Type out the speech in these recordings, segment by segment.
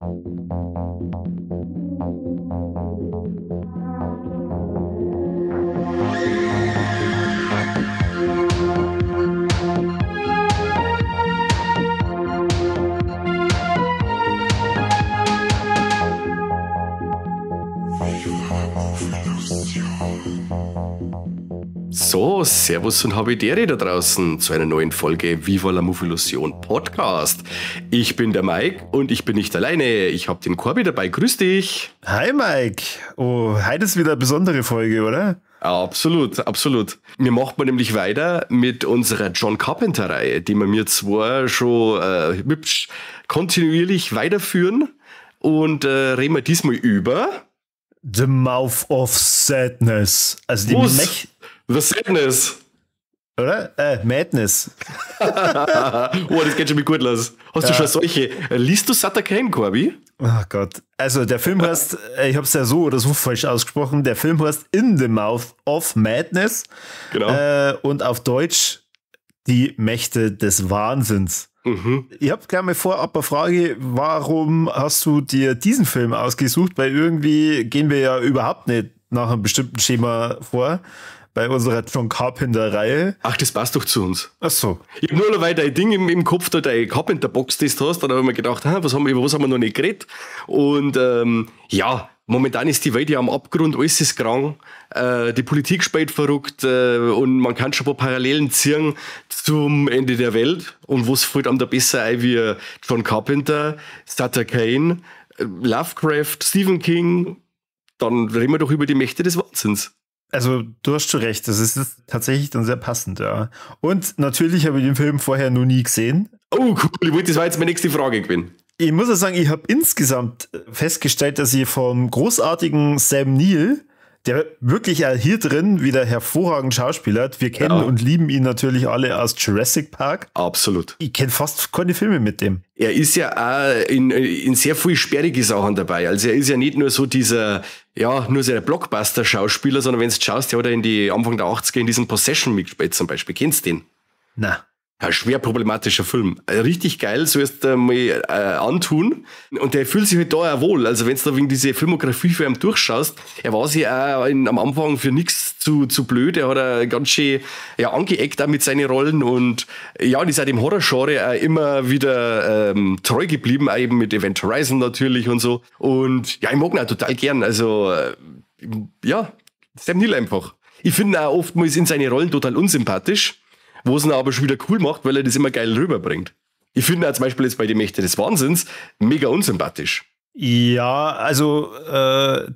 So, servus und habidere da draußen zu einer neuen Folge Viva la Muffillusion Podcast. Ich bin der Mike und ich bin nicht alleine. Ich habe den Corby dabei. Grüß dich. Hi Mike. Oh, heute ist wieder eine besondere Folge, oder? Absolut, absolut. Wir machen nämlich weiter mit unserer John Carpenter-Reihe, die wir mir zwar schon hübsch kontinuierlich weiterführen und reden wir diesmal über The Mouth of Sadness. Also die The Sadness. Oder? Madness. Oh, das geht schon mal gut los. Hast du schon solche? Liest du Sutter Kane, Corby? Oh Gott. Also der Film heißt, ich habe es ja so oder so falsch ausgesprochen, der Film heißt In the Mouth of Madness. Genau. Und auf Deutsch Die Mächte des Wahnsinns. Mhm. Ich habe gleich mal vorab eine Frage, warum hast du dir diesen Film ausgesucht? Weil irgendwie gehen wir ja überhaupt nicht nach einem bestimmten Schema vor bei unserer John Carpenter-Reihe. Ach, das passt doch zu uns. Ach so. Ich habe nur noch weiter ein Ding im Kopf, da deine Carpenter-Box, das du hast. Dann habe ich mir gedacht, über was haben wir noch nicht geredet? Und ja, momentan ist die Welt ja am Abgrund, alles ist krank, die Politik spielt verrückt und man kann schon ein paar Parallelen ziehen zum Ende der Welt. Und was fällt einem da besser ein wie John Carpenter, Sutter Kane, Lovecraft, Stephen King? Dann reden wir doch über die Mächte des Wahnsinns. Also du hast schon recht, das ist tatsächlich dann sehr passend, ja. Und natürlich habe ich den Film vorher noch nie gesehen. Oh cool, das war jetzt meine nächste Frage gewesen. Ich muss ja sagen, ich habe insgesamt festgestellt, dass ich vom großartigen Sam Neill, der wirklich auch hier drin wieder hervorragend schauspielert, wir kennen und lieben ihn natürlich alle aus Jurassic Park. Absolut. Ich kenne fast keine Filme mit dem. Er ist ja auch in sehr viel sperrige Sachen dabei. Also er ist ja nicht nur so dieser, ja, nur so ein Blockbuster-Schauspieler, sondern wenn du schaust, der hat ja in die Anfang der 80er in diesem Possession mitgespielt zum Beispiel. Kennst du den? Na. Ein schwer problematischer Film. Richtig geil, sollst du mal antun. Und der fühlt sich halt da auch wohl. Also wenn du da wegen diese Filmografie für ihn durchschaust, er war sich auch am Anfang für nichts zu blöd. Er hat ganz schön angeeckt auch mit seinen Rollen. Und ja, und ist auch dem Horror-Genre auch immer wieder treu geblieben, auch eben mit Event Horizon natürlich und so. Und ja, ich mag ihn auch total gern. Also ja, Sam Neill einfach. Ich finde ihn auch oftmals in seine Rollen total unsympathisch. Wo es ihn aber schon wieder cool macht, weil er das immer geil rüberbringt. Ich finde auch zum Beispiel jetzt bei Die Mächte des Wahnsinns mega unsympathisch. Ja, also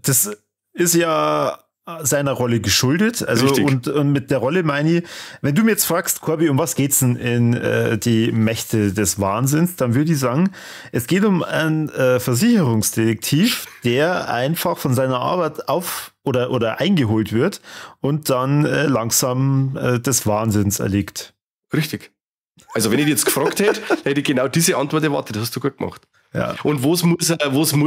das ist ja seiner Rolle geschuldet. Also und mit der Rolle meine ich, wenn du mir jetzt fragst, Corby, um was geht's denn in Die Mächte des Wahnsinns, dann würde ich sagen, es geht um einen Versicherungsdetektiv, der einfach von seiner Arbeit oder eingeholt wird und dann langsam des Wahnsinns erliegt. Richtig. Also wenn ich dich jetzt gefragt hätte ich genau diese Antwort erwartet. Hast du gut gemacht. Ja. Und was muss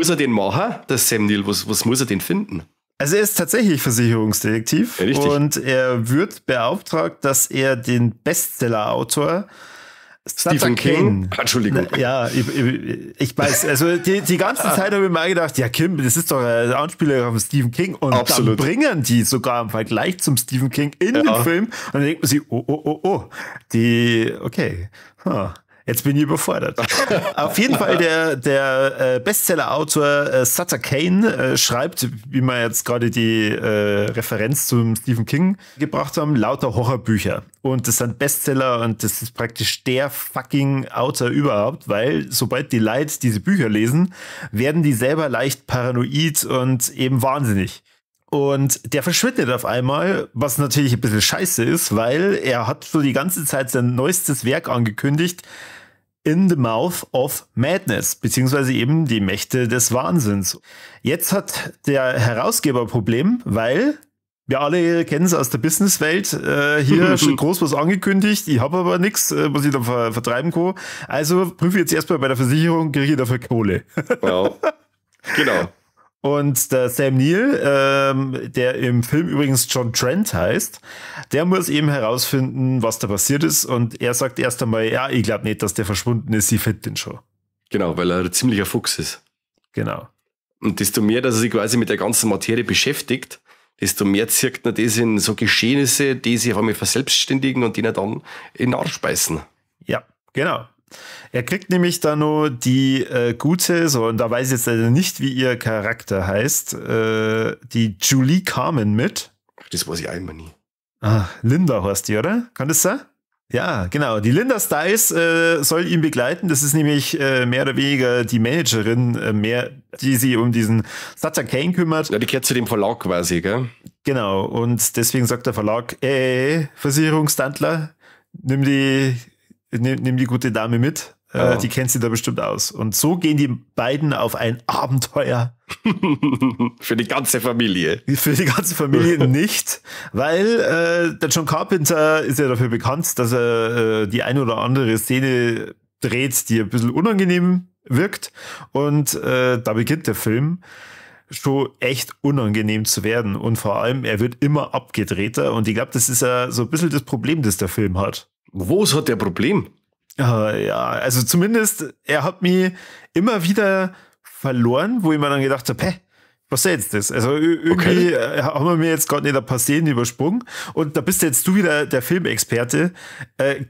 er denn machen, der Sam Neill? Was muss er denn finden? Also er ist tatsächlich Versicherungsdetektiv und er wird beauftragt, dass er den Bestseller-Autor Stephen King. Entschuldigung. Ja, ich weiß. Also die ganze Zeit habe ich mir gedacht, ja Kim, das ist doch eine Anspielung auf Stephen King. Und dann bringen die sogar im Vergleich zum Stephen King in den Film. Und dann denkt man sich, okay. Jetzt bin ich überfordert. Auf jeden Fall der Bestseller-Autor Sutter Kane schreibt, wie wir jetzt gerade die Referenz zum Stephen King gebracht haben, lauter Horrorbücher. Und das sind Bestseller und das ist praktisch der fucking Autor überhaupt, weil sobald die Leute diese Bücher lesen, werden die selber leicht paranoid und eben wahnsinnig. Und der verschwindet auf einmal, was natürlich ein bisschen scheiße ist, weil er hat so die ganze Zeit sein neuestes Werk angekündigt, In the Mouth of Madness, beziehungsweise eben die Mächte des Wahnsinns. Jetzt hat der Herausgeber ein Problem, weil wir alle kennen es aus der Businesswelt. Hier schon groß was angekündigt, ich habe aber nichts, was ich da vertreiben kann. Also prüfe ich jetzt erstmal bei der Versicherung, kriege ich dafür Kohle. Ja, genau. Und der Sam Neill, der im Film übrigens John Trent heißt, der muss eben herausfinden, was da passiert ist. Und er sagt erst einmal, ja, ich glaube nicht, dass der verschwunden ist, sie findet den schon. Genau, weil er ein ziemlicher Fuchs ist. Genau. Und desto mehr, dass er sich quasi mit der ganzen Materie beschäftigt, desto mehr zirkt er das in so Geschehnisse, die sich auf einmal verselbstständigen und die er dann in den Arsch beißen. Ja, genau. Er kriegt nämlich da nur die gute, so, und da weiß ich jetzt leider nicht, wie ihr Charakter heißt, die Julie Carmen mit. Das weiß ich einmal nie. Ah, Linda heißt die, oder? Kann das sein? Ja, genau. Die Linda Stiles soll ihn begleiten. Das ist nämlich mehr oder weniger die Managerin, die sich um diesen Sutter Kane kümmert. Ja, die gehört zu dem Verlag quasi, gell? Genau. Und deswegen sagt der Verlag, Versicherungsstandler, nimm die gute Dame mit. Ja. Die kennt sie da bestimmt aus. Und so gehen die beiden auf ein Abenteuer. Für die ganze Familie. Für die ganze Familie nicht, weil der John Carpenter ist ja dafür bekannt, dass er die eine oder andere Szene dreht, die ein bisschen unangenehm wirkt. Und da beginnt der Film schon echt unangenehm zu werden. Und vor allem, er wird immer abgedrehter. Und ich glaube, das ist ja so ein bisschen das Problem, das der Film hat. Wo hat der Problem? Ja, also zumindest, er hat mich immer wieder verloren, wo ich mir dann gedacht habe, was ist jetzt das? Also irgendwie haben wir mir jetzt gerade nicht ein paar Szenen übersprungen. Und da bist jetzt du wieder der Filmexperte.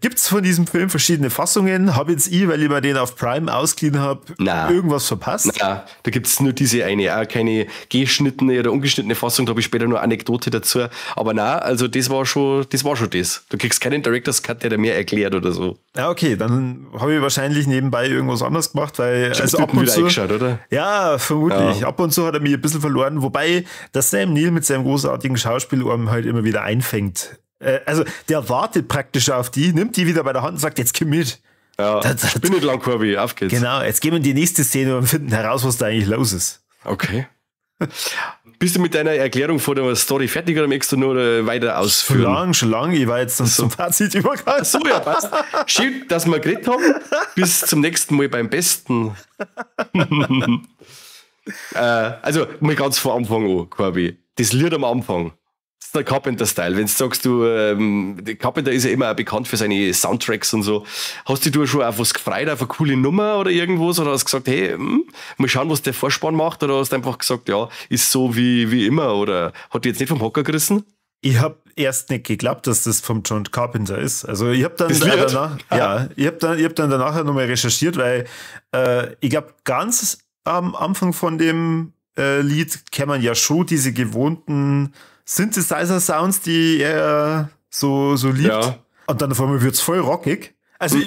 Gibt's von diesem Film verschiedene Fassungen? Habe jetzt ich, weil ich mir den auf Prime ausgeliehen habe, irgendwas verpasst? Na, da gibt's nur diese eine, auch keine geschnittene oder ungeschnittene Fassung, da habe ich später nur eine Anekdote dazu. Aber na, also das war schon das. Du kriegst keinen Director's Cut, der dir mehr erklärt oder so. Ja, okay, dann habe ich wahrscheinlich nebenbei irgendwas anderes gemacht, weil also ab und zu eingeschaut, oder? Ja, vermutlich. Ja. Ab und zu hat er mich ein bisschen verloren, wobei das Sam Neill mit seinem großartigen Schauspielarm halt immer wieder einfängt. Also der wartet praktisch auf die, nimmt die wieder bei der Hand und sagt, jetzt komm mit. Ja, ich bin nicht lang, Corby, auf geht's. Genau, jetzt gehen wir in die nächste Szene und finden heraus, was da eigentlich los ist. Okay. Bist du mit deiner Erklärung vor der Story fertig oder möchtest du nur weiter ausführen? Schon lang. Ich war jetzt dann zum Fazit übergegangen. So, ja, passt. Schön, dass wir geredet haben. Bis zum nächsten Mal beim Besten. Also, mal ganz vor Anfang an, Corby. Das Lied am Anfang. Das ist der Carpenter-Style. Wenn du sagst, Carpenter ist ja immer auch bekannt für seine Soundtracks und so. Hast du schon auf was gefreut, auf eine coole Nummer oder irgendwas? Oder hast du gesagt, hey, mal schauen, was der Vorspann macht? Oder hast du einfach gesagt, ja, ist so wie immer? Oder hat die jetzt nicht vom Hocker gerissen? Ich habe erst nicht geglaubt, dass das vom John Carpenter ist. Also ich habe dann danach nochmal recherchiert, weil ich glaube, ganz am Anfang von dem Lied kann man ja schon diese gewohnten Synthesizer-Sounds, die er so liebt. Ja. Und dann auf einmal wird es voll rockig. Also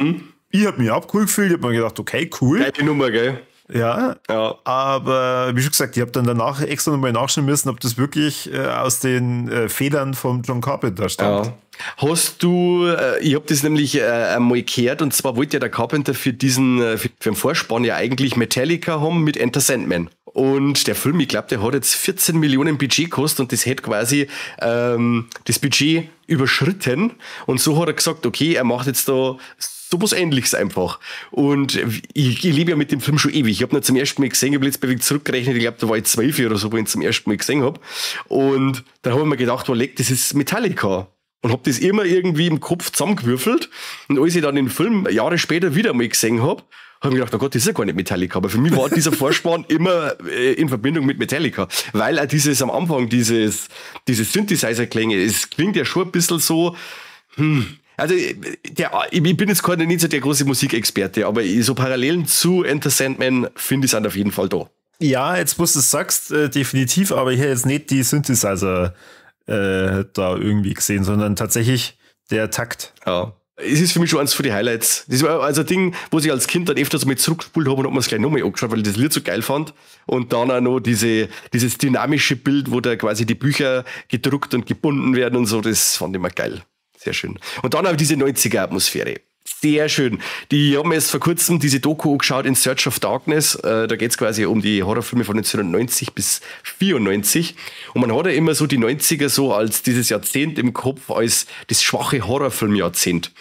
ich habe mich abgeholt gefühlt, ich habe mir gedacht, okay, cool. Geile Nummer, gell? Ja, aber wie schon gesagt, ich habe dann danach extra nochmal nachschauen müssen, ob das wirklich aus den Federn von John Carpenter stammt. Ja. Hast du, ich habe das nämlich einmal gehört, und zwar wollte ja der Carpenter für den Vorspann ja eigentlich Metallica haben mit Enter Sandman. Und der Film, ich glaube, der hat jetzt 14 Millionen Budget gekostet und das hätte quasi das Budget überschritten. Und so hat er gesagt, okay, er macht jetzt da sowas Ähnliches einfach. Und ich lebe ja mit dem Film schon ewig. Ich habe ihn zum ersten Mal gesehen, ich habe jetzt bei zurückgerechnet, ich glaube, da war ich 12 oder so, wo ich ihn zum ersten Mal gesehen habe. Und dann habe ich mir gedacht, das ist Metallica. Und habe das immer irgendwie im Kopf zusammengewürfelt. Und als ich dann den Film Jahre später wieder mal gesehen habe ich mir gedacht, oh Gott, das ist ja gar nicht Metallica. Aber für mich war dieser Vorspann immer in Verbindung mit Metallica. Weil auch dieses am Anfang, diese Synthesizer-Klänge, es klingt ja schon ein bisschen so, also ich bin jetzt gerade nicht so der große Musikexperte, aber so Parallelen zu Enter Sandman finde ich sind auf jeden Fall da. Ja, jetzt wo du es sagst, definitiv, aber ich hätte jetzt nicht die Synthesizer da irgendwie gesehen, sondern tatsächlich der Takt. Ja. Es ist für mich schon eins von den Highlights. Das war also ein Ding, wo ich als Kind dann öfters mal zurückgespult habe und habe mir das gleich nochmal angeschaut, weil ich das Lied so geil fand. Und dann auch noch dieses dynamische Bild, wo da quasi die Bücher gedruckt und gebunden werden und so, das fand ich immer geil. Sehr schön. Und dann auch diese 90er-Atmosphäre. Sehr schön. Die haben jetzt vor kurzem diese Doku angeschaut, In Search of Darkness. Da geht's quasi um die Horrorfilme von 1990 bis 94. Und man hat ja immer so die 90er so als dieses Jahrzehnt im Kopf, als das schwache Horrorfilmjahrzehnt.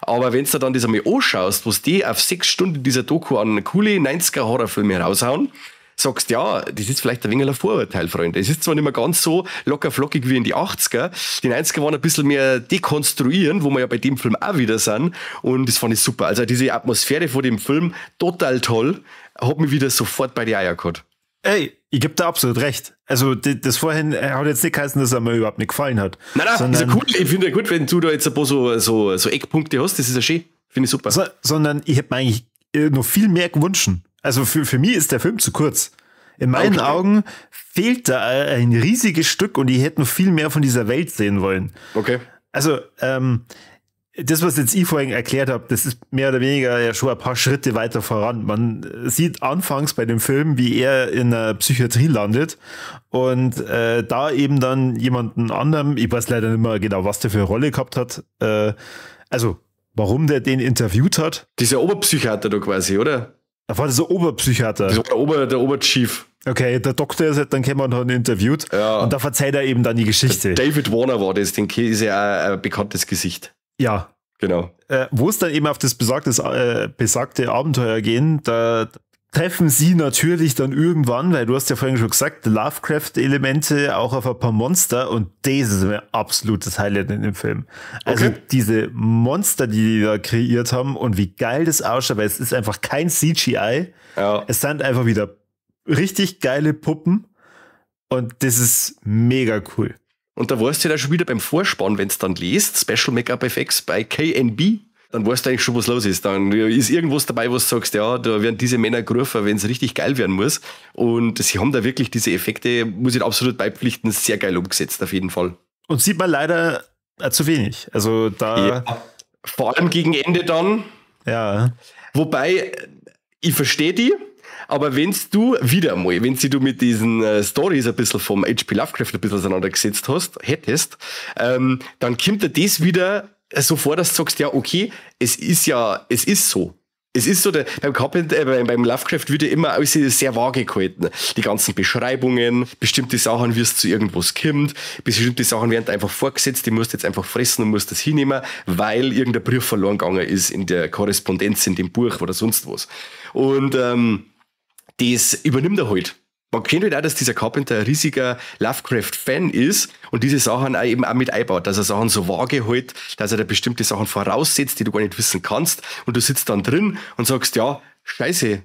Aber wenn du dann das einmal anschaust, was die auf 6 Stunden dieser Doku an coole 90er Horrorfilme raushauen, sagst, ja, das ist vielleicht ein wenig ein Vorurteil, Freunde. Es ist zwar nicht mehr ganz so locker flockig wie in die 80er. Die 90er waren ein bisschen mehr dekonstruieren, wo wir ja bei dem Film auch wieder sind. Und das fand ich super. Also diese Atmosphäre von dem Film, total toll. Hat mich wieder sofort bei die Eier gehabt. Ey, ich gebe da absolut recht. Also das vorhin hat jetzt nicht geheißen, dass er mir überhaupt nicht gefallen hat. Nein, ist ja cool. Ich finde ja gut, wenn du da jetzt ein paar so Eckpunkte hast, das ist ja schön. Finde ich super. Sondern ich hätte mir eigentlich noch viel mehr gewünscht. Also für mich ist der Film zu kurz. In meinen Augen fehlt da ein riesiges Stück und ich hätte noch viel mehr von dieser Welt sehen wollen. Okay. Also, das, was jetzt ich vorhin erklärt habe, das ist mehr oder weniger ja schon ein paar Schritte weiter voran. Man sieht anfangs bei dem Film, wie er in der Psychiatrie landet und da eben dann jemanden anderem, ich weiß leider nicht mehr genau, was der für eine Rolle gehabt hat, also warum der den interviewt hat. Dieser Oberpsychiater da quasi, oder? Da war dieser Oberpsychiater. Das war der Oberchief. Okay, der Doktor ist halt dann gekommen und hat ihn interviewt. Ja. Und da verzeiht er eben dann die Geschichte. David Warner war das, den ist ja ein bekanntes Gesicht. Ja. Genau. Wo es dann eben auf das besagte Abenteuer gehen, da treffen sie natürlich dann irgendwann, weil du hast ja vorhin schon gesagt, Lovecraft-Elemente auch auf ein paar Monster und das ist ein absolutes Highlight in dem Film. Also diese Monster, die da kreiert haben und wie geil das ausschaut, weil es ist einfach kein CGI. Ja. Es sind einfach wieder richtig geile Puppen und das ist mega cool. Und da warst du ja schon wieder beim Vorspann, wenn es dann liest, Special Make-up Effects bei KNB, dann weißt du eigentlich schon, was los ist. Dann ist irgendwas dabei, wo du sagst, ja, da werden diese Männer gerufen, wenn es richtig geil werden muss. Und sie haben da wirklich diese Effekte, muss ich absolut beipflichten, sehr geil umgesetzt, auf jeden Fall. Und sieht man leider zu wenig. Also da. Ja, vor allem gegen Ende dann. Ja. Wobei, ich verstehe die. Aber wenn du mit diesen Stories ein bisschen vom H.P. Lovecraft ein bisschen auseinandergesetzt hättest, dann kommt dir das wieder so vor, dass du sagst, ja, okay, es ist so. Es ist so, beim Lovecraft wird ja immer alles sehr vage gehalten. Die ganzen Beschreibungen, bestimmte Sachen, wie es zu irgendwas kommt, bestimmte Sachen werden einfach vorgesetzt, die musst du jetzt einfach fressen und musst das hinnehmen, weil irgendein Brief verloren gegangen ist in der Korrespondenz, in dem Buch oder sonst was. Und das übernimmt er halt. Man kennt halt auch, dass dieser Carpenter ein riesiger Lovecraft-Fan ist und diese Sachen auch eben auch mit einbaut, dass er Sachen so vage hält, dass er da bestimmte Sachen voraussetzt, die du gar nicht wissen kannst und du sitzt dann drin und sagst, ja, scheiße,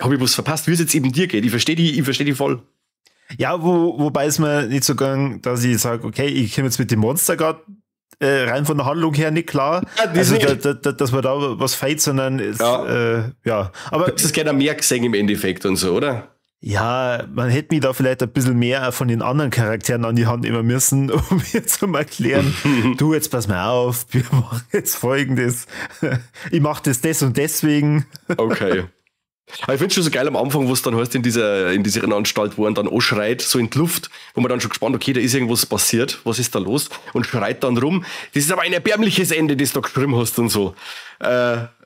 habe ich was verpasst, wie es jetzt eben dir geht. Ich verstehe die voll. Ja, wobei es mir nicht so gegangen, dass ich sage, okay, ich komme jetzt mit dem Monster gerade rein von der Handlung her nicht klar, dass man da was fight, sondern ja. Aber du hast es gerne mehr gesehen im Endeffekt und so, oder? Ja, man hätte mich da vielleicht ein bisschen mehr von den anderen Charakteren an die Hand nehmen müssen, um mir zu erklären, du, jetzt pass mal auf, wir machen jetzt Folgendes. Ich mache das und deswegen. Okay. Aber ich finde es schon so geil am Anfang, wo es dann heißt in dieser Anstalt, wo er dann anschreit, so in die Luft, wo man dann schon gespannt, okay, da ist irgendwas passiert, was ist da los? Und schreit dann rum, das ist aber ein erbärmliches Ende, das du da geschrieben hast und so.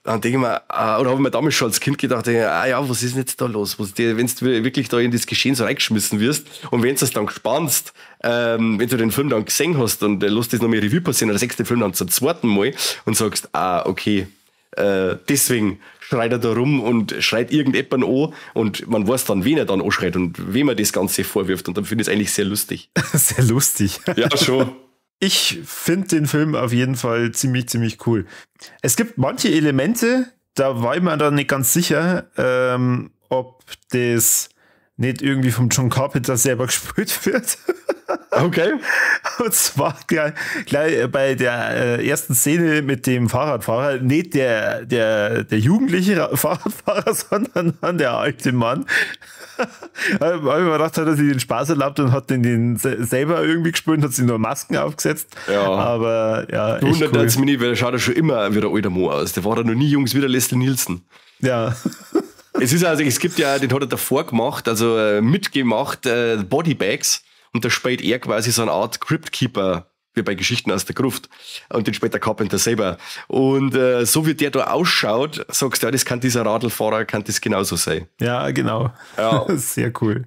Dann denke ich mir, oder habe ich mir damals schon als Kind gedacht, ja, was ist denn jetzt da los? Wenn du wirklich da in das Geschehen so reingeschmissen wirst und wenn du es dann gespannst, wenn du den Film dann gesehen hast und lässt das nochmal Revue passieren, oder sechst den Film dann zum zweiten Mal und sagst, okay, deswegen schreit er da rum und schreit irgendjemand an und man weiß dann, wen er dann anschreit und wem er das Ganze vorwirft und dann finde ich es eigentlich sehr lustig. Sehr lustig. Ja, schon. Ich finde den Film auf jeden Fall ziemlich, ziemlich cool. Es gibt manche Elemente, da war ich mir dann nicht ganz sicher, ob das nicht irgendwie vom John Carpenter selber gespielt wird. Okay. Und zwar gleich bei der ersten Szene mit dem Fahrradfahrer, nicht der jugendliche Fahrradfahrer, sondern dann der alte Mann. Weil ich mir gedacht, hat er sich den Spaß erlaubt und hat den selber irgendwie gespielt und hat sich nur Masken aufgesetzt. Ja. Aber ja, echt cool. Als Mini, weil der schaut ja schon immer wie der alte Mann aus. Der war da noch nie jung wie der Leslie Nielsen. Ja. Es gibt ja, den hat er davor gemacht, also mitgemacht, Bodybags. Und da spielt er quasi so eine Art Cryptkeeper, wie bei Geschichten aus der Gruft. Und den spielt der Carpenter selber. Und so wie der da ausschaut, sagst du, ja, das kann dieser Radlfahrer, kann das genauso sein. Ja, genau. Ja. Sehr cool.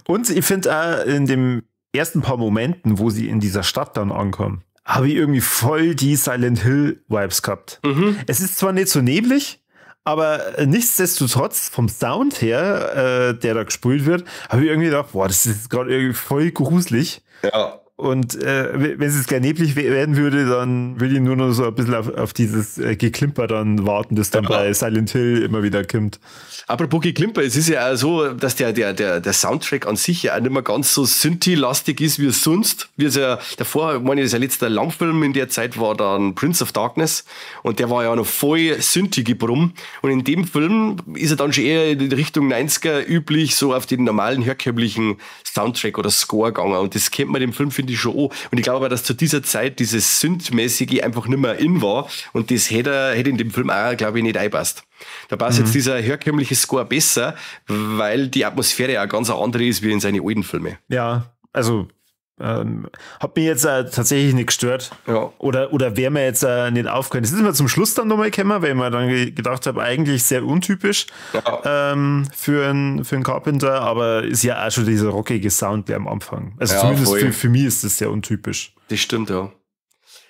Und ich finde auch in den ersten paar Momenten, wo sie in dieser Stadt dann ankommen, habe ich irgendwie voll die Silent Hill Vibes gehabt. Mhm. Es ist zwar nicht so neblig, Aber nichtsdestotrotz, vom Sound her, der da gespielt wird, habe ich irgendwie gedacht, boah, das ist gerade irgendwie voll gruselig. Ja. Und wenn es jetzt gleich neblig werden würde, dann würde ich nur noch so ein bisschen auf dieses Geklimper dann warten, das dann bei Silent Hill immer wieder kommt. Apropos Geklimper, es ist ja auch so, dass der Soundtrack an sich ja auch nicht mehr ganz so Synthi-lastig ist wie es sonst. Wie es ja davor, meine ich, das letzte Langfilm in der Zeit war dann Prince of Darkness und der war ja noch voll Synthi-Gebrumm. Und in dem Film ist er dann schon eher in Richtung 90er üblich, so auf den normalen, herkömmlichen Soundtrack oder Score gegangen. Und das kennt man dem Film, finde ich, schon an. Und ich glaube aber, dass zu dieser Zeit dieses Synth-mäßige einfach nicht mehr in war. Und das hätte in dem Film auch, glaube ich, nicht eingepasst. Da passt jetzt dieser herkömmliche Score besser, weil die Atmosphäre ja ganz eine andere ist wie in seinen alten Filmen. Ja, also hat mich jetzt tatsächlich nicht gestört. Ja. Oder wäre mir jetzt nicht aufgefallen. Das ist mir zum Schluss dann nochmal gekommen, weil ich mir dann gedacht habe, eigentlich sehr untypisch für einen Carpenter, aber ist ja auch schon dieser rockige Sound der am Anfang. Also zumindest für mich ist das sehr untypisch. Das stimmt, ja.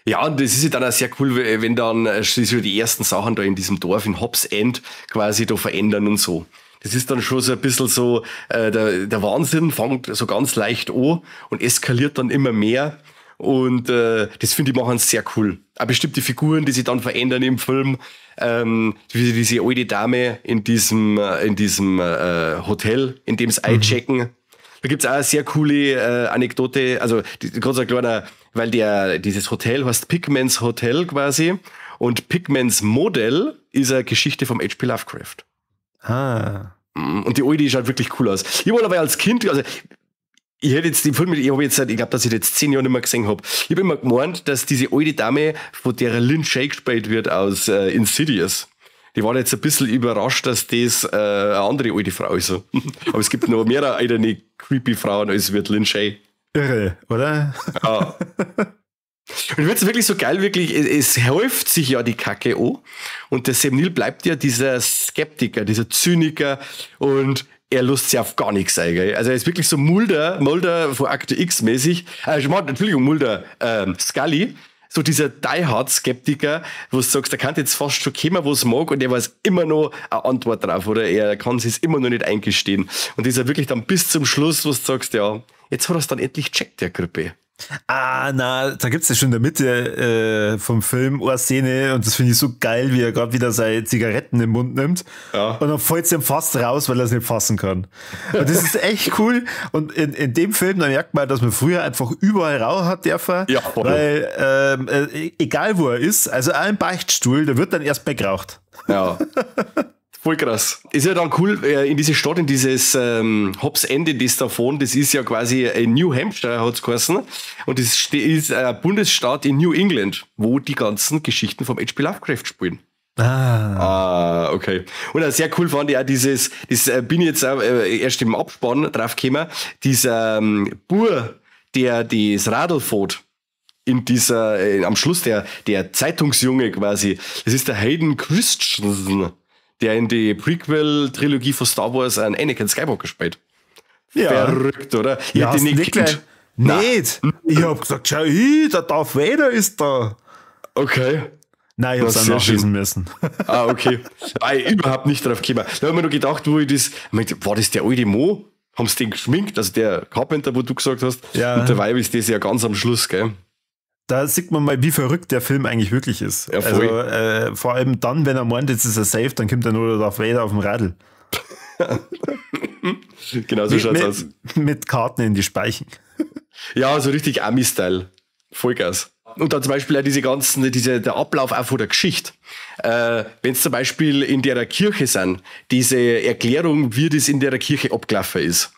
Ja, und das ist ja dann auch sehr cool, wenn dann so die ersten Sachen da in diesem Dorf in Hobbs End quasi da verändern und so. Das ist dann schon so ein bisschen so, der Wahnsinn fängt so ganz leicht an und eskaliert dann immer mehr. Und das finde ich machen sehr cool. Auch bestimmte Figuren, die sich dann verändern im Film. Wie diese alte Dame in diesem Hotel, in dem sie einchecken. Da gibt's auch eine sehr coole Anekdote, also ganz ein kleiner, weil dieses Hotel heißt Pigmans Hotel quasi und Pigmans Modell ist eine Geschichte vom H.P. Lovecraft. Ah. Und die alte schaut wirklich cool aus. Ich war aber als Kind, also ich hätte jetzt den Film, ich glaube, dass ich den jetzt 10 Jahre nicht mehr gesehen habe. Ich habe immer gemeint, dass diese alte Dame, von der Lynn Shay gespielt wird aus Insidious, die war jetzt ein bisschen überrascht, dass das eine andere alte Frau ist. Aber es gibt noch mehr eine creepy Frauen als wird Lynn Shay. Irre, oder? Ja. Und wird es wirklich so geil, wirklich, es häuft sich ja die Kacke an und der Sam Neill bleibt ja dieser Skeptiker, dieser Zyniker und er lässt sich auf gar nichts ein, gell? Also er ist wirklich so Mulder von Akte X mäßig, Mulder, Scully, so dieser Die-Hard-Skeptiker, wo du sagst, der kann jetzt fast schon kommen, was mag und er weiß immer noch eine Antwort drauf oder er kann es immer noch nicht eingestehen. Und das ist ja wirklich dann bis zum Schluss, wo du sagst, ja, jetzt hat er es dann endlich checkt, der Gruppe. Ah, na, da gibt's ja schon in der Mitte vom Film eine Szene und das finde ich so geil, wie er gerade wieder seine Zigaretten im Mund nimmt und dann fällt es ihm fast raus, weil er es nicht fassen kann. Und das ist echt cool und in dem Film, da merkt man, dass man früher einfach überall rauchen hat dürfen, ja, weil egal wo er ist, also auch im Beichtstuhl, der wird dann erst geraucht. Ja. Voll krass. Ist ja dann cool, in diese Stadt, in dieses Hobbs End, das davon, das ist ja quasi in New Hampshire, hat's geheißen. Und das ist ein Bundesstaat in New England, wo die ganzen Geschichten vom H.P. Lovecraft spielen. Ah, okay. Und auch sehr cool fand ich auch das bin ich jetzt auch erst im Abspann draufgekommen, dieser Bur, der das Radl fährt. Am Schluss der Zeitungsjunge quasi. Das ist der Hayden Christensen, der in die Prequel-Trilogie von Star Wars an Anakin Skywalker spielt. Ja. Verrückt, oder? Ich ja, hätte nicht gekannt. Nicht. Ich hab gesagt, schau hin, der Darth Vader ist da. Okay. Nein, ich hab's auch nachlesen müssen. Ah, okay. Überhaupt nicht drauf gekommen. Da hab ich mir noch gedacht, war das der alte Mo? Haben sie den geschminkt? Also der Carpenter, wo du gesagt hast. Ja. Und dabei ist das ja ganz am Schluss, gell? Da sieht man mal, wie verrückt der Film eigentlich wirklich ist. Ja, voll. Also vor allem dann, wenn er meint, jetzt ist er safe, dann kommt er nur Darth Vader auf dem Radl. Genau so schaut's aus. Mit Karten in die Speichen. Ja, so richtig Ami-Style. Vollgas. Und dann zum Beispiel auch der Ablauf auch von der Geschichte. Wenn es zum Beispiel in der Kirche sind, diese Erklärung, wie das in der Kirche abgelaufen ist.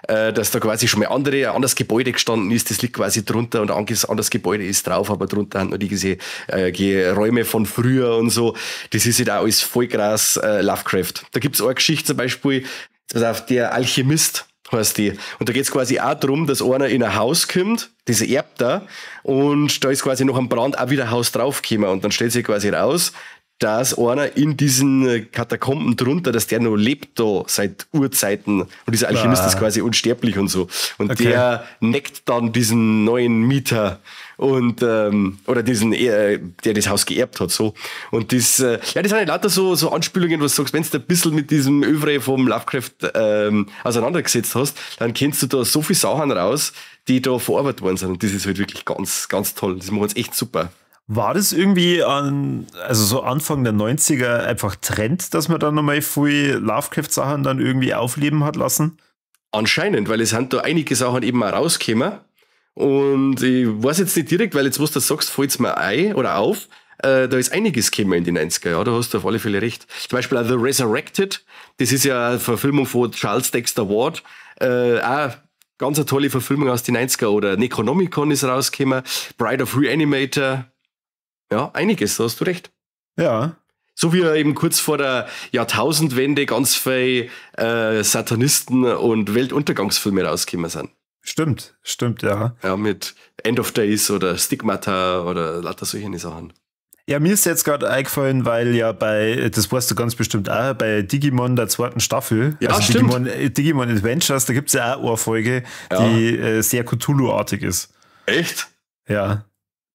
Dass da quasi schon mal ein anderes Gebäude gestanden ist, das liegt quasi drunter und ein anderes Gebäude ist drauf, aber drunter haben noch diese Räume von früher und so. Das ist halt auch alles voll krass Lovecraft. Da gibt's auch eine Geschichte zum Beispiel, der Alchemist heißt die. Und da geht's quasi auch darum, dass einer in ein Haus kommt, das erbt da, und da ist quasi noch am Brand auch wieder ein Haus draufgekommen und dann stellt sich quasi raus, dass einer in diesen Katakomben drunter, dass der noch lebt da seit Urzeiten und dieser Alchemist ist quasi unsterblich und so. Und der neckt dann diesen neuen Mieter und oder diesen, der das Haus geerbt hat, so. Und das, das sind halt lauter so Anspielungen, was du sagst, wenn du ein bisschen mit diesem Övre vom Lovecraft auseinandergesetzt hast, dann kennst du da so viele Sachen raus, die da verarbeitet worden sind. Und das ist halt wirklich ganz, ganz toll. Das machen sie echt super. War das irgendwie so Anfang der 90er einfach Trend, dass man dann nochmal viel Lovecraft-Sachen dann irgendwie aufleben hat lassen? Anscheinend, weil es sind da einige Sachen eben auch rausgekommen. Und ich weiß jetzt nicht direkt, weil jetzt, was du sagst, fällt es mir ein oder auf. Da ist einiges gekommen in den 90er, ja, da hast du auf alle Fälle recht. Zum Beispiel auch The Resurrected, das ist ja eine Verfilmung von Charles Dexter Ward. Auch ganz eine tolle Verfilmung aus den 90er. Oder Necronomicon ist rausgekommen. Bride of Reanimator. Ja, einiges, da hast du recht. Ja. So wie eben kurz vor der Jahrtausendwende ganz viele Satanisten und Weltuntergangsfilme rausgekommen sind. Stimmt, ja. Ja, mit End of Days oder Stigmata oder lauter solche Sachen. Ja, mir ist jetzt gerade eingefallen, weil ja das weißt du ganz bestimmt auch, bei Digimon der zweiten Staffel, ja, also stimmt. Digimon Adventures, da gibt es ja auch eine Folge, die sehr Cthulhu-artig ist. Echt? Ja.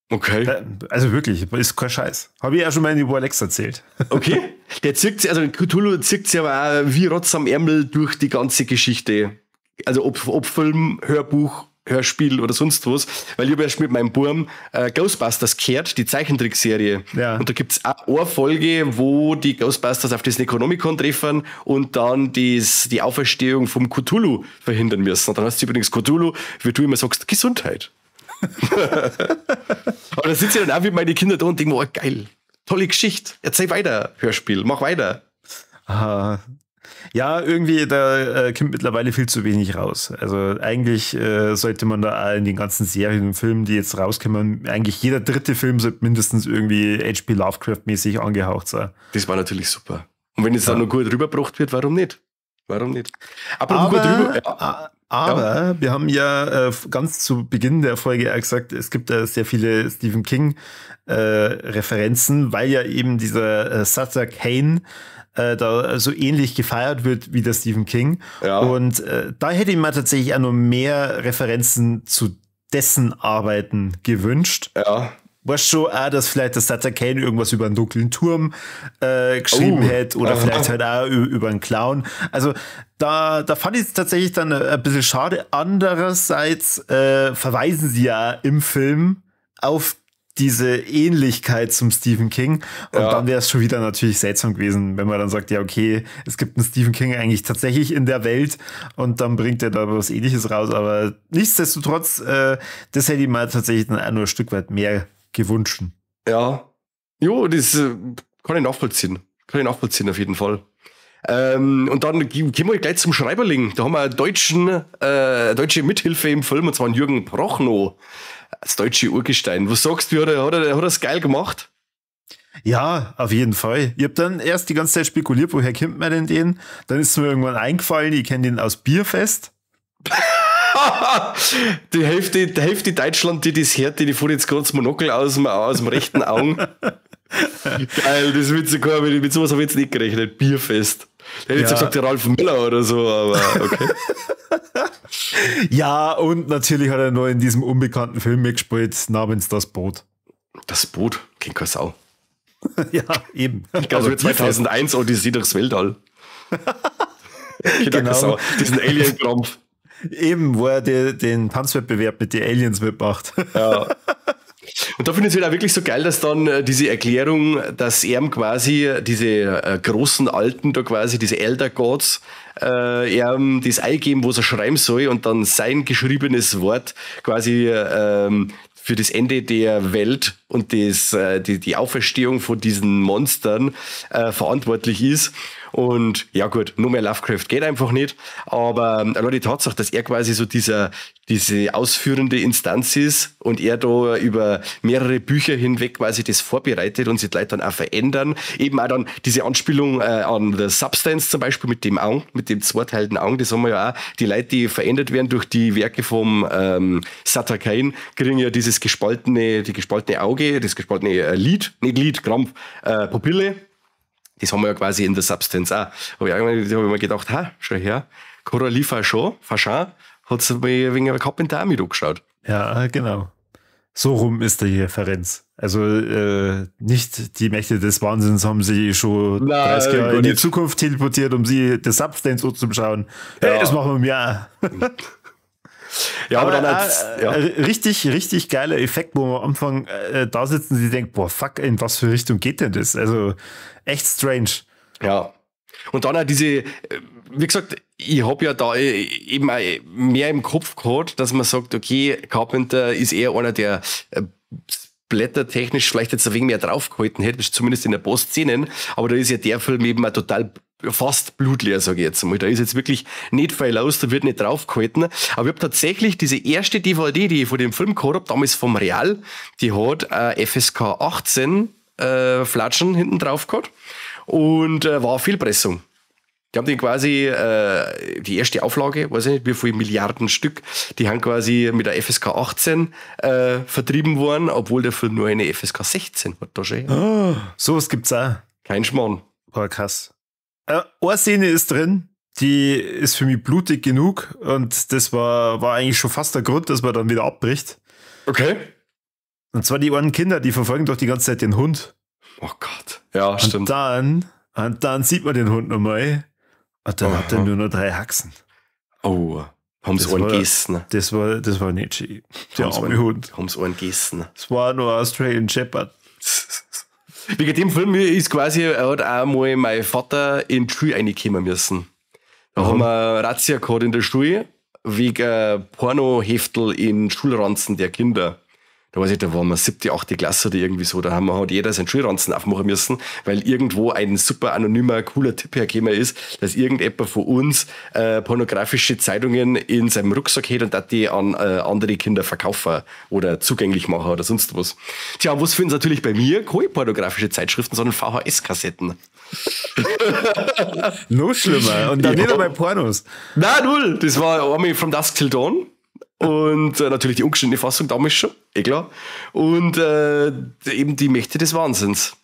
Okay. Also wirklich, ist kein Scheiß. Habe ich ja schon mal in die Alex erzählt. Okay. Der zirkt sich, also Cthulhu zirkt sich aber auch wie Rotz am Ärmel durch die ganze Geschichte. Also ob Film, Hörbuch, Hörspiel oder sonst was. Weil ich habe erst mit meinem Burm Ghostbusters gehört, die Zeichentrickserie. Ja. Und da gibt es auch eine Folge, wo die Ghostbusters auf das Necronomicon treffen und dann die Auferstehung vom Cthulhu verhindern müssen. Und dann heißt es übrigens Cthulhu, wie du immer sagst, Gesundheit. Aber da sitze ich dann auch wie meine Kinder da und denke mir, oh, geil, tolle Geschichte, erzähl weiter, Hörspiel, mach weiter. Aha. Ja, irgendwie, da kommt mittlerweile viel zu wenig raus. Also eigentlich sollte man da auch in den ganzen Serien und Filmen, die jetzt rauskommen, eigentlich jeder dritte Film sollte mindestens irgendwie H.P. Lovecraft-mäßig angehaucht sein. Das war natürlich super. Und wenn es dann noch gut rübergebracht wird, warum nicht? Warum nicht? Aber wir haben ja ganz zu Beginn der Folge auch gesagt, es gibt sehr viele Stephen King Referenzen, weil ja eben dieser Sutter Kane da so ähnlich gefeiert wird wie der Stephen King. Ja. Und da hätte ich mir tatsächlich auch noch mehr Referenzen zu dessen Arbeiten gewünscht. Ja. Weißt schon auch, dass vielleicht der Sutter Kane irgendwas über einen dunklen Turm geschrieben hätte oder vielleicht halt auch über einen Clown. Also da fand ich es tatsächlich dann ein bisschen schade. Andererseits verweisen sie ja im Film auf diese Ähnlichkeit zum Stephen King. Und dann wäre es schon wieder natürlich seltsam gewesen, wenn man dann sagt, ja okay, es gibt einen Stephen King eigentlich tatsächlich in der Welt und dann bringt er da was Ähnliches raus. Aber nichtsdestotrotz, das hätte ich mal tatsächlich dann auch nur ein Stück weit mehr gewünscht. Ja. Jo, das kann ich nachvollziehen. Kann ich nachvollziehen auf jeden Fall. Und dann gehen wir gleich zum Schreiberling. Da haben wir eine deutsche Mithilfe im Film, und zwar einen Jürgen Prochnow. Das deutsche Urgestein. Was sagst du, hat er es geil gemacht? Ja, auf jeden Fall. Ich habe dann erst die ganze Zeit spekuliert, woher kennt man denn den? Dann ist es mir irgendwann eingefallen, ich kenne den aus Bierfest. Die Hälfte Deutschland, die das hört, die fährt jetzt gerade das Monokel aus dem rechten Augen. Geil, das wird sogar, mit sowas habe ich jetzt nicht gerechnet. Bierfest. Der hätte jetzt gesagt, der Ralf Müller oder so, aber okay. Ja, und natürlich hat er noch in diesem unbekannten Film mitgespielt, namens Das Boot. Das Boot? Kennt keine Sau. Ja, eben. Also 2001 Odyssee durchs Weltall. Genau. Diesen Alien-Krampf. Eben, wo er den Tanzwettbewerb mit den Aliens mitmacht. Ja. Und da finde ich es halt auch wirklich so geil, dass dann diese Erklärung, dass er quasi diese großen Alten da quasi, diese Elder Gods, ihm das eingeben, was er schreiben soll und dann sein geschriebenes Wort quasi für das Ende der Welt und die Auferstehung von diesen Monstern verantwortlich ist. Und ja gut, nur mehr Lovecraft geht einfach nicht, aber allein die Tatsache, dass er quasi so diese ausführende Instanz ist und er da über mehrere Bücher hinweg quasi das vorbereitet und sich die Leute dann auch verändern. Eben auch dann diese Anspielung an The Substance zum Beispiel mit dem dem zweiteilten Augen, das haben wir ja auch, die Leute, die verändert werden durch die Werke vom Sutter Kane, kriegen ja die gespaltene Auge, das gespaltene Krampf, Pupille. Das haben wir ja quasi in der Substance auch. Da habe ich mir gedacht, schau her, Coralie Faschon, hat sich wegen einer Carpenter auch mit angeschaut. Ja, genau. So rum ist die Referenz. Also nicht die Mächte des Wahnsinns haben sie schon 30 Jahre in die Zukunft teleportiert, um sie das Substance anzuschauen. Hey, das machen wir auch. Ja, aber dann richtig, richtig geiler Effekt, wo man am Anfang da sitzen und sie denkt, boah, fuck, in was für Richtung geht denn das? Also echt strange. Ja. Und dann auch diese, wie gesagt, ich habe ja da eben mehr im Kopf gehabt, dass man sagt, okay, Carpenter ist eher einer, der blättertechnisch vielleicht jetzt ein wenig mehr draufgehalten hätte, zumindest in der Post-Szenen, aber da ist ja der Film eben auch total fast blutleer, sage ich jetzt mal. Da ist jetzt wirklich nicht viel aus, da wird nicht draufgehalten. Aber ich habe tatsächlich diese erste DVD, die ich von dem Film gehabt habe, damals vom Real, die hat FSK 18 Flatschen hinten drauf gehabt und war Fehlpressung. Die haben den quasi, die erste Auflage, weiß ich nicht, wie viele Milliarden Stück, die haben quasi mit der FSK 18 vertrieben worden, obwohl der Film nur eine FSK 16 hat. Da schon. Oh, sowas gibt's auch. Kein Schmarrn. Boah, krass. Eine Szene ist drin, die ist für mich blutig genug und das war eigentlich schon fast der Grund, dass man dann wieder abbricht. Okay. Und zwar die einen Kinder, die verfolgen doch die ganze Zeit den Hund. Oh Gott. Ja, stimmt. Und dann sieht man den Hund nochmal. Und dann hat er nur noch 3 Haxen. Oh, haben sie einen gegessen. Das war nicht schön. Der arme Hund. Haben sie einen gegessen. Das war nur Australian Shepherd. Wegen dem Film ist quasi, hat auch mal mein Vater in die Schule reinkommen müssen. Da haben wir Razzia gehabt in der Schule, wegen Pornoheftel in Schulranzen der Kinder. Da weiß ich, da waren wir 7., 8. Klasse oder irgendwie so. Da hat jeder seinen Schulranzen aufmachen müssen, weil irgendwo ein super anonymer, cooler Tipp hergekommen ist, dass irgendjemand von uns pornografische Zeitungen in seinem Rucksack hat und die an andere Kinder verkaufen oder zugänglich machen oder sonst was. Tja, was finden sie natürlich bei mir? Keine pornografische Zeitschriften, sondern VHS-Kassetten. Noch schlimmer. Und dann nicht einmal Pornos. Nein, null. Das war Army from Dusk Till Dawn. Und natürlich die ungeschnittene Fassung damals schon, klar. Und eben die Mächte des Wahnsinns.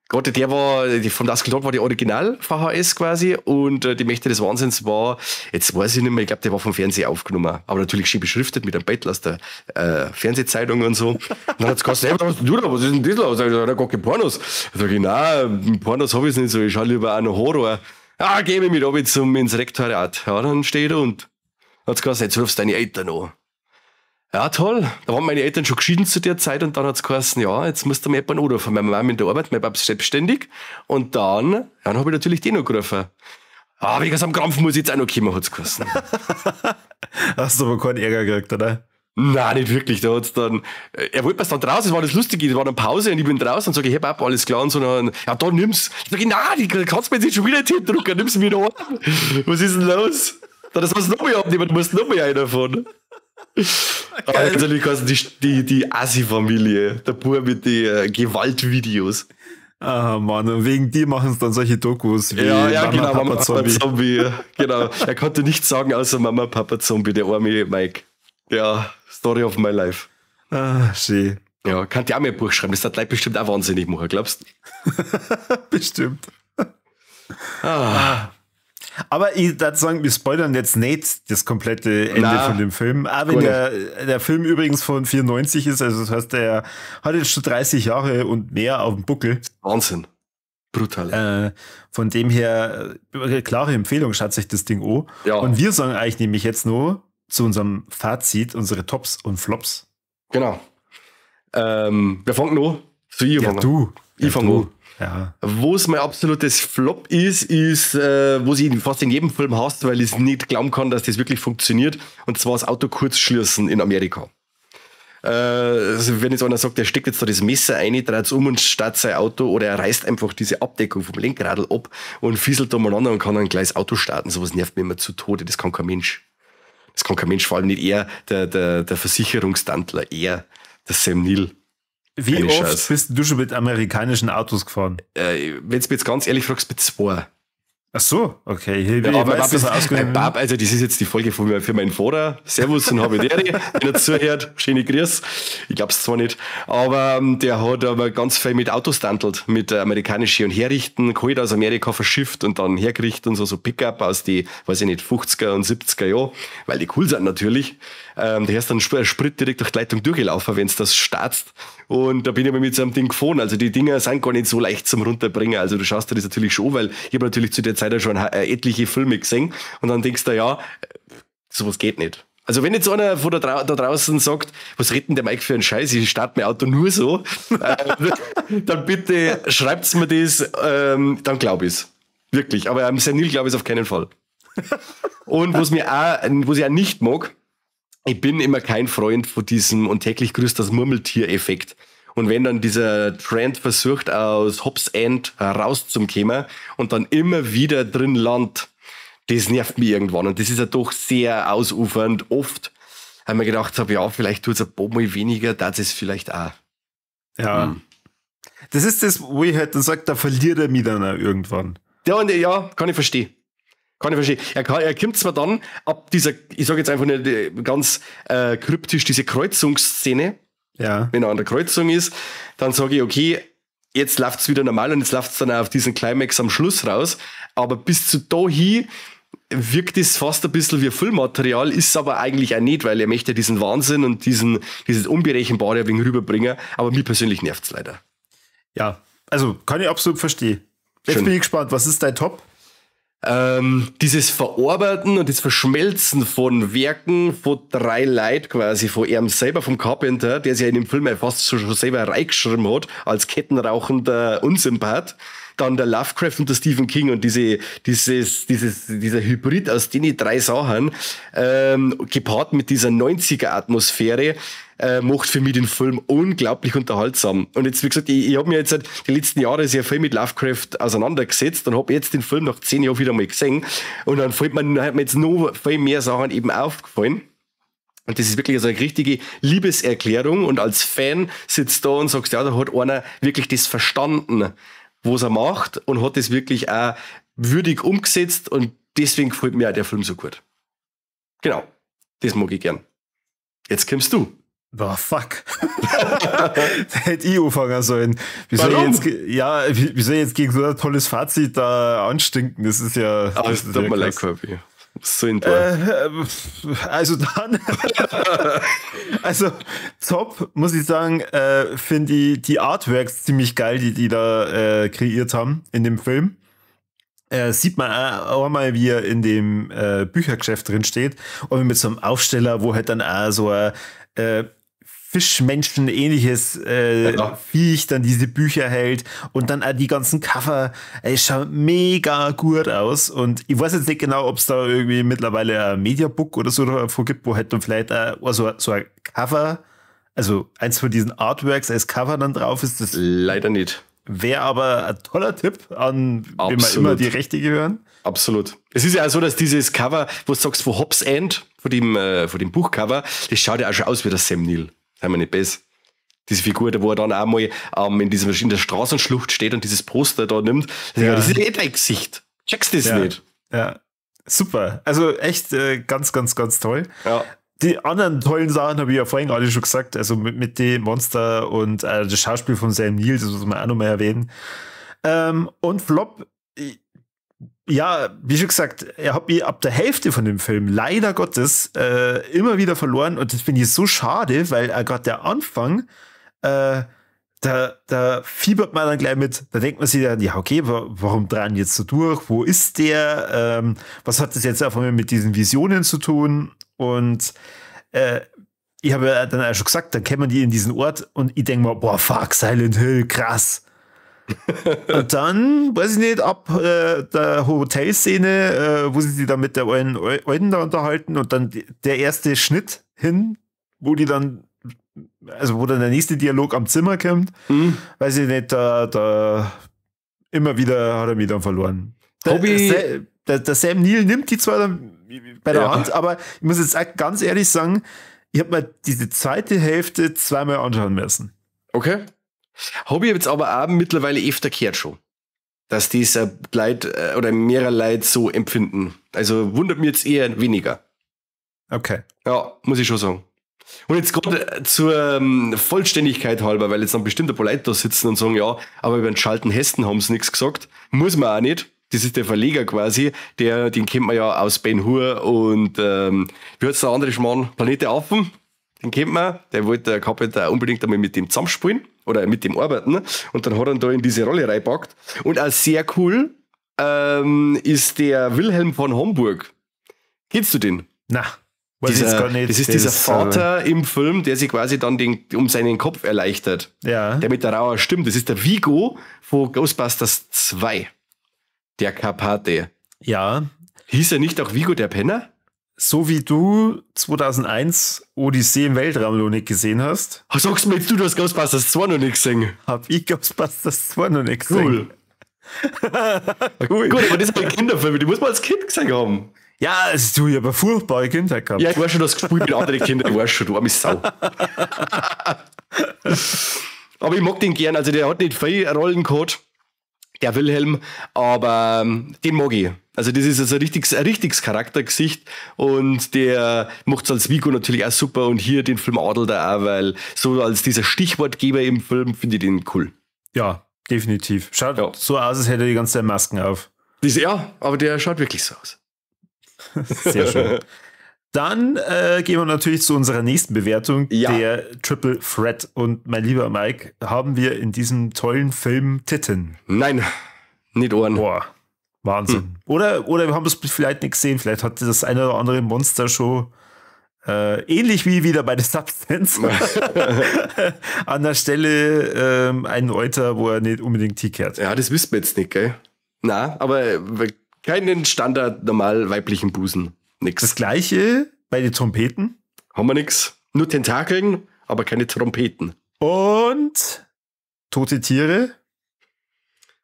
Gerade die von Dusk Till Dawn war die Original VHS quasi und die Mächte des Wahnsinns war, jetzt weiß ich nicht mehr, ich glaube, der war vom Fernsehen aufgenommen, aber natürlich schön beschriftet mit einem Bettel aus der Fernsehzeitung und so. Und dann hat's gesagt, was hast du da, was ist denn das los? Da hat gar keine Pornos. Da sag ich, nein, Pornos habe ich nicht so, ich schaue lieber auch noch Horror. Ja, geh mich mit ab ins Rektoriat. Ja, dann stehe ich da und hat's gesagt, jetzt rufst du deine Eltern an. Ja, toll. Da waren meine Eltern schon geschieden zu der Zeit und dann hat's geheißen, ja, jetzt musst du mir jemanden anrufen. Meine Mama in der Arbeit, mein Papa ist selbstständig. Und dann habe ich natürlich den angerufen. Wegen so einem Krampf muss ich jetzt auch noch kommen, hat's geheißen. Hast du aber keinen Ärger gekriegt, oder? Nein, nicht wirklich. Da hat's dann, er wollte mir dann draußen, das war das Lustige, das war dann Pause und ich bin draußen und sage, hey Papa, alles klar und so. Dann, ja, da nimm's. Ich sage, nein, die kannst mir jetzt nicht schon wieder hindrucken, nimm's mir da. Was ist denn los? Das musst du noch mehr abnehmen, du musst noch mehr einer davon. Aber natürlich kannst die Assi-Familie, der Bub mit den Gewaltvideos. Ah, Mann, und wegen dir machen es dann solche Dokus wie Mama, Papa, Zombie. Genau, er konnte nichts sagen außer Mama, Papa, Zombie, der arme Mike. Ja, Story of my life. Ah, schön. Ja, kann ich auch mal ein Buch schreiben, das hat Leute bestimmt auch wahnsinnig machen, glaubst du? Bestimmt. Aber ich würde sagen, wir spoilern jetzt nicht das komplette Ende von dem Film. Auch wenn der Film übrigens von 94 ist, also das heißt, der hat jetzt schon 30 Jahre und mehr auf dem Buckel. Wahnsinn. Brutal. Von dem her, klare Empfehlung, schaut sich das Ding an. Ja. Und wir sagen eigentlich nämlich jetzt nur zu unserem Fazit, unsere Tops und Flops. Genau. Wer fängt noch? Ich fange an. Ja. Wo es mein absolutes Flop ist, wo sie fast in jedem Film hast, weil ich es nicht glauben kann, dass das wirklich funktioniert. Und zwar das Auto kurzschließen in Amerika. Also wenn jetzt einer sagt, der steckt jetzt da das Messer rein, dreht es um und startet sein Auto, oder er reißt einfach diese Abdeckung vom Lenkradl ab und fieselt da umeinander und kann dann gleich das Auto starten. Sowas nervt mich immer zu Tode. Das kann kein Mensch. Das kann kein Mensch, vor allem nicht er, der Versicherungstantler, er, der Sam Neill. Wie oft bist du schon mit amerikanischen Autos gefahren? Wenn du mir jetzt ganz ehrlich fragst, mit 2. Ach so, okay. Ich Ja, aber weiß, dass er ausgegangen ist. also das ist jetzt die Folge für meinen Vater. Servus und Habedere, wenn er zuhört. Schöne Grüß. Ich glaub's zwar nicht, aber der hat aber ganz viel mit Autos standelt, mit amerikanischen und herrichten, geholt aus Amerika verschifft und dann hergerichtet und so Pickup aus die, weiß ich nicht, 50er und 70er Jahren, weil die cool sind natürlich. Der hast dann Sprit direkt durch die Leitung durchgelaufen, wenn's das startst. Und da bin ich aber mit so einem Ding gefahren. Also die Dinger sind gar nicht so leicht zum Runterbringen. Also du schaust dir das natürlich schon, weil ich habe natürlich zu der Zeit auch schon etliche Filme gesehen. Und dann denkst du, ja, sowas geht nicht. Also wenn jetzt einer von da draußen sagt, was redet denn der Mike für einen Scheiß, ich starte mein Auto nur so, dann bitte schreibt's mir das, dann glaube ich's. Wirklich. Aber am Senil glaube ich es auf keinen Fall. Und was ich auch nicht mag, ich bin immer kein Freund von diesem und täglich grüßt das Murmeltier-Effekt. Und wenn dann dieser Trend versucht, aus Hobbs End rauszukommen und dann immer wieder drin landet, das nervt mich irgendwann. Und das ist ja doch sehr ausufernd. Oft haben wir gedacht, ja, vielleicht tut es ein paar Mal weniger, das ist vielleicht auch. Ja. Das ist das, wo ich halt dann sage, da verliert er mich dann auch irgendwann. Ja, kann ich verstehen. Er kommt zwar dann ab dieser, ich sage jetzt einfach nicht ganz kryptisch, diese Kreuzungsszene. Ja. Wenn er an der Kreuzung ist, dann sage ich, okay, jetzt läuft's wieder normal und jetzt läuft's dann auch auf diesen Climax am Schluss raus. Aber bis zu dahin wirkt es fast ein bisschen wie Füllmaterial, ist aber eigentlich auch nicht, weil er möchte diesen Wahnsinn und dieses Unberechenbare ein wenig rüberbringen. Aber mir persönlich nervt's leider. Ja, also kann ich absolut verstehen. Jetzt Schön. bin ich gespannt, was ist dein Top? Dieses Verarbeiten und das Verschmelzen von Werken von 3 Leuten quasi, von ihm selber, vom Carpenter, der sich ja in dem Film fast schon selber reingeschrieben hat, als kettenrauchender Unsympath. Dann der Lovecraft und der Stephen King und dieser Hybrid aus den 3 Sachen, gepaart mit dieser 90er-Atmosphäre, macht für mich den Film unglaublich unterhaltsam. Und jetzt, wie gesagt, ich habe mir jetzt die letzten Jahre sehr viel mit Lovecraft auseinandergesetzt und habe jetzt den Film nach 10 Jahren wieder mal gesehen. Und dann hat mir jetzt noch viel mehr Sachen eben aufgefallen. Und das ist wirklich also eine richtige Liebeserklärung. Und als Fan sitzt da und sagst, ja, da hat einer wirklich das verstanden, was er macht und hat das wirklich auch würdig umgesetzt. Und deswegen gefällt mir auch der Film so gut. Genau. Das mag ich gern. Jetzt kommst du. Boah, fuck. Da hätte ich anfangen sollen. Wie soll ich jetzt gegen so ein tolles Fazit da anstinken? Das ist ja. Aber es tut mir leid, Kirby. So also dann. Also, top, muss ich sagen, finde ich die Artworks ziemlich geil, die da kreiert haben in dem Film. Sieht man auch einmal, wie er in dem Büchergeschäft drin steht und mit so einem Aufsteller, wo halt dann auch so ein Fischmenschen-ähnliches Viech dann diese Bücher hält und dann auch die ganzen Cover, schauen mega gut aus und ich weiß jetzt nicht genau, ob es da irgendwie mittlerweile ein Mediabook oder so davor gibt, wo halt dann vielleicht auch so ein Cover, also eins von diesen Artworks als Cover dann drauf ist. Das leider nicht. Wäre aber ein toller Tipp an, wenn wir immer die Rechte gehören. Absolut. Es ist ja auch so, dass dieses Cover, wo du sagst, von Hobbs End, von dem Buchcover, das schaut ja auch schon aus wie der Sam Neill. Haben wir nicht besser. Diese Figur, wo er dann auch mal in der Straßenschlucht steht und dieses Poster da nimmt. Das ist dein Gesicht. Checkst das nicht. Ja, super. Also echt ganz, ganz, ganz toll. Ja. Die anderen tollen Sachen habe ich ja vorhin gerade schon gesagt, also mit dem Monster und das Schauspiel von Sam Neill, das muss man auch noch mal erwähnen. Und Flop, ja, wie schon gesagt, er hat mich ab der Hälfte von dem Film leider Gottes immer wieder verloren und das finde ich so schade, weil gerade der Anfang, da fiebert man dann gleich mit, da denkt man sich dann, ja okay, warum drehen jetzt so durch, wo ist der, was hat das jetzt auf einmal mit diesen Visionen zu tun und ich habe ja dann auch schon gesagt, dann kennt man die in diesen Ort und ich denke mal, boah, fuck, Silent Hill, krass. Und dann, weiß ich nicht, ab der Hotelszene, wo sie sich dann mit der Alten da unterhalten und dann der erste Schnitt hin, wo dann der nächste Dialog am Zimmer kommt, weiß ich nicht, da immer wieder hat er mich dann verloren. Der Sam Neill nimmt die zwar dann bei der Hand, aber ich muss jetzt auch ganz ehrlich sagen, ich habe mir diese zweite Hälfte zweimal anschauen müssen. Okay. Habe ich jetzt aber auch mittlerweile öfter gehört schon. dass diese Leute oder mehrere Leute so empfinden. Also wundert mich jetzt eher weniger. Okay. Ja, muss ich schon sagen. Und jetzt gerade zur Vollständigkeit halber, weil jetzt dann bestimmt ein paar Leute da sitzen und sagen, ja, aber über den Schalten Hesten haben sie nichts gesagt. Muss man auch nicht. Das ist der Verleger quasi, den kennt man ja aus Ben Hur und wie heißt der andere Schmarrn? Planet der Affen, den kennt man. Der wollte der Carpenter unbedingt einmal mit dem zusammenspielen oder mit dem arbeiten und dann hat er ihn da in diese Rolle reingepackt. Und auch sehr cool ist der Wilhelm von Homburg. Kennst du den? Na, weiß ich jetzt gar nicht. Das ist dieser Vater im Film, der sich quasi dann um seinen Kopf erleichtert. Ja. Der mit der rauer Stimme. Das ist der Vigo von Ghostbusters 2. Der Karpate. Ja. Hieß er nicht auch Vigo der Penner? So wie du 2001 Odyssee im Weltraum noch nicht gesehen hast. Sagst du mir jetzt, du hast Ghostbusters 2 noch nicht gesehen? Hab ich Ghostbusters 2 noch nicht gesehen. Cool. Gut, aber das ist ein Kinderfilm, die muss man als Kind gesehen haben. Ja, also du, ich habe eine furchtbare Kindheit gehabt. Ja, ich weiß schon, das gespielt mit anderen Kindern, ich weiß schon, du arme Sau. Aber ich mag den gern, also der hat nicht viel Rollen gehabt, der Wilhelm, aber den mag ich. Also das ist also ein richtiges Charaktergesicht und der macht es als Vigo natürlich auch super und hier den Film adelt er auch, weil so als dieser Stichwortgeber im Film finde ich den cool. Ja, definitiv. Schaut so aus, als hätte er die ganze Zeit Masken auf. Ja, aber der schaut wirklich so aus. Sehr schön. Dann gehen wir natürlich zu unserer nächsten Bewertung, der Triple Threat. Und mein lieber Mike, haben wir in diesem tollen Film Titten? Nein, nicht Ohren. Boah, Wahnsinn. Oder wir haben das vielleicht nicht gesehen. Vielleicht hatte das eine oder andere Monster schon ähnlich wie wieder bei der Substance an der Stelle einen Euter, wo er nicht unbedingt hinkehrt. Ja, das wissen wir jetzt nicht, gell? Na, aber keinen Standard normal weiblichen Busen. Nix. Das gleiche bei den Trompeten. Haben wir nix. Nur Tentakeln, aber keine Trompeten. Und tote Tiere.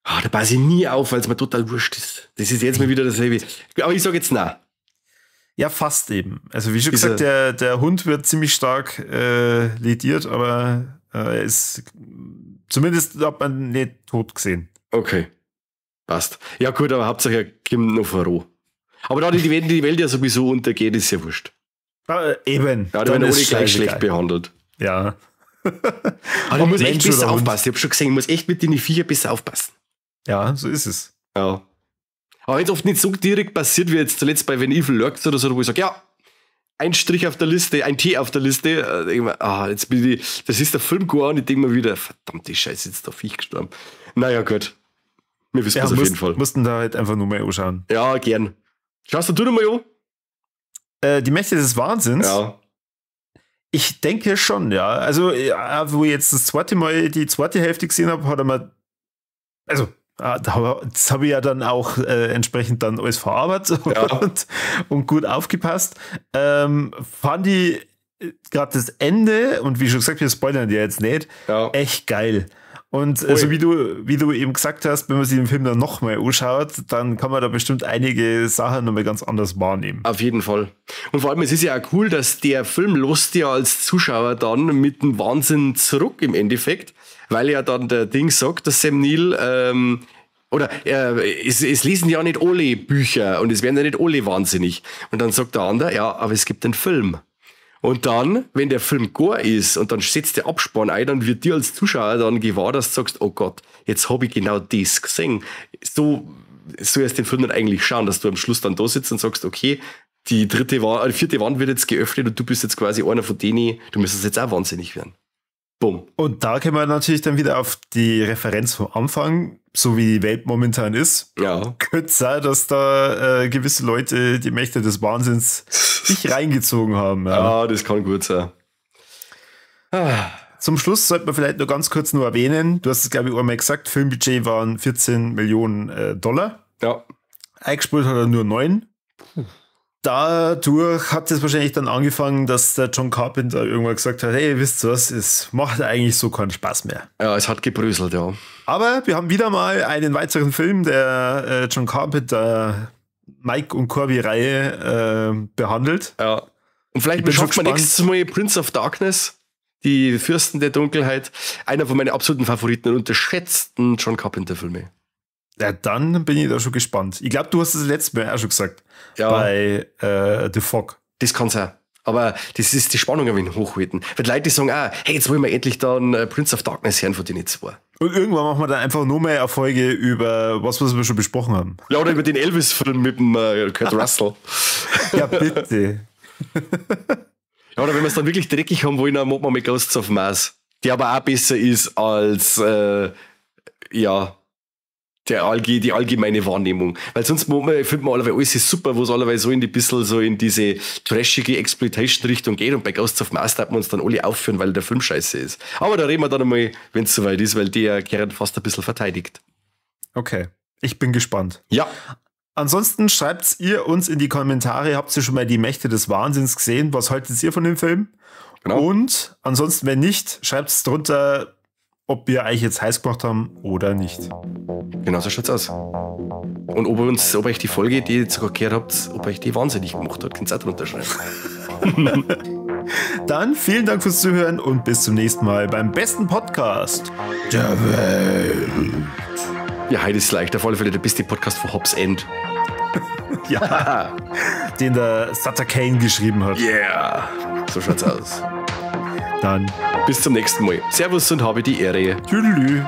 Da passe ich nie auf, weil es mir total wurscht ist. Das ist jetzt mal wieder dasselbe. Aber ich sage jetzt nein. Ja, fast eben. Also wie schon gesagt, der Hund wird ziemlich stark lediert, aber er ist zumindest hat man nicht tot gesehen. Okay. Passt. Ja gut, aber Hauptsache er kommt noch vor. Aber da die Welt ja sowieso untergeht, ist ja wurscht. Eben. Ja, die werden alle gleich schlecht behandelt. Ja. Aber ich muss echt besser aufpassen. Ich habe schon gesehen, ich muss echt mit den Viecher besser aufpassen. Ja, so ist es. Ja. Aber wenn es oft nicht so direkt passiert, wie jetzt zuletzt bei When Evil Lurks oder so, wo ich sage, ja, ein Strich auf der Liste, ein T auf der Liste, jetzt bin ich, das ist der Film und ich denke mir wieder, verdammte Scheiße, jetzt ist der Viech gestorben. Naja, gut. Wir wissen es auf jeden Fall. Mussten da halt einfach nur mal anschauen. Ja, gern. Schaust du nochmal an? Die Mächte des Wahnsinns? Ja. Ich denke schon, ja. Also, wo ich jetzt das zweite Mal die zweite Hälfte gesehen habe, hat er mal. Also, das habe ich ja dann auch entsprechend dann alles verarbeitet und gut aufgepasst. Fand ich gerade das Ende, und wie schon gesagt, wir spoilern ja jetzt nicht, echt geil. Und so wie du eben gesagt hast, wenn man sich den Film dann nochmal anschaut, dann kann man da bestimmt einige Sachen nochmal ganz anders wahrnehmen. Auf jeden Fall. Und vor allem, es ist ja auch cool, dass der Film lässt ja als Zuschauer dann mit dem Wahnsinn zurück im Endeffekt, weil ja dann der Ding sagt, dass Sam Neill, es lesen ja nicht alle Bücher und es werden ja nicht alle wahnsinnig. Und dann sagt der andere, ja, aber es gibt einen Film. Und dann, wenn der Film gore ist und dann setzt der Abspann ein, dann wird dir als Zuschauer dann gewahr, dass du sagst, oh Gott, jetzt habe ich genau das gesehen. So erst den Film dann eigentlich schauen, dass du am Schluss dann da sitzt und sagst, okay, die vierte Wand wird jetzt geöffnet und du bist jetzt quasi einer von denen, du müsstest jetzt auch wahnsinnig werden. Bumm. Und da können wir natürlich dann wieder auf die Referenz vom Anfang, so wie die Welt momentan ist. Ja. Könnte sein, dass da gewisse Leute die Mächte des Wahnsinns sich reingezogen haben. Ja, das kann gut sein. Zum Schluss sollte man vielleicht noch ganz kurz nur erwähnen, du hast es glaube ich einmal gesagt, Filmbudget waren 14 Millionen Dollar. Ja. Eingespielt hat er nur 9. Dadurch hat es wahrscheinlich dann angefangen, dass der John Carpenter irgendwann gesagt hat, hey, wisst ihr was, es macht eigentlich so keinen Spaß mehr. Ja, es hat gebröselt, ja. Aber wir haben wieder mal einen weiteren Film der John Carpenter Mike und Corby-Reihe behandelt. Ja. Und vielleicht beschaffen wir nächstes Mal Prince of Darkness, die Fürsten der Dunkelheit, einer von meinen absoluten Favoriten und unterschätzten John Carpenter-Filme. Ja, dann bin ich da schon gespannt. Ich glaube, du hast es letztes Mal auch schon gesagt. Ja. Bei The Fog. Das kann sein. Aber das ist die Spannung ein wenig hochhalten. Weil die Leute sagen auch, hey, jetzt wollen wir endlich dann Prince of Darkness hören von den zwei. Und irgendwann machen wir dann einfach nur mehr Erfolge über was wir schon besprochen haben. Ja, oder über den Elvis-Film mit dem Kurt Russell. Ja, bitte. Ja, oder wenn wir es dann wirklich dreckig haben wollen, dann machen wir mit Ghosts of Mars. Die aber auch besser ist als, die allgemeine Wahrnehmung. Weil sonst findet man allerweise alles ist super, wo es allerweise so in diese trashige Exploitation-Richtung geht, und bei Ghosts of Mars darf man uns dann alle aufführen, weil der Film scheiße ist. Aber da reden wir dann einmal, wenn es soweit ist, weil der Karen fast ein bisschen verteidigt. Okay, ich bin gespannt. Ja. Ansonsten schreibt ihr uns in die Kommentare, habt ihr schon mal die Mächte des Wahnsinns gesehen? Was haltet ihr von dem Film? Genau. Und ansonsten, wenn nicht, schreibt es drunter, ob wir euch jetzt heiß gemacht haben oder nicht. Genau so schaut's aus. Und ob euch die Folge, die ihr jetzt sogar gehört habt, ob euch die wahnsinnig gemacht hat, könnt ihr auch drunter schreiben. Dann vielen Dank fürs Zuhören und bis zum nächsten Mal beim besten Podcast der Welt. Ja, heute ist leicht. Auf alle Fälle der beste Podcast von Hobbs End. Ja, den der Sutter Kane geschrieben hat. Yeah, so schaut's aus. Dann bis zum nächsten Mal. Servus und habe die Ehre. Tüdelü.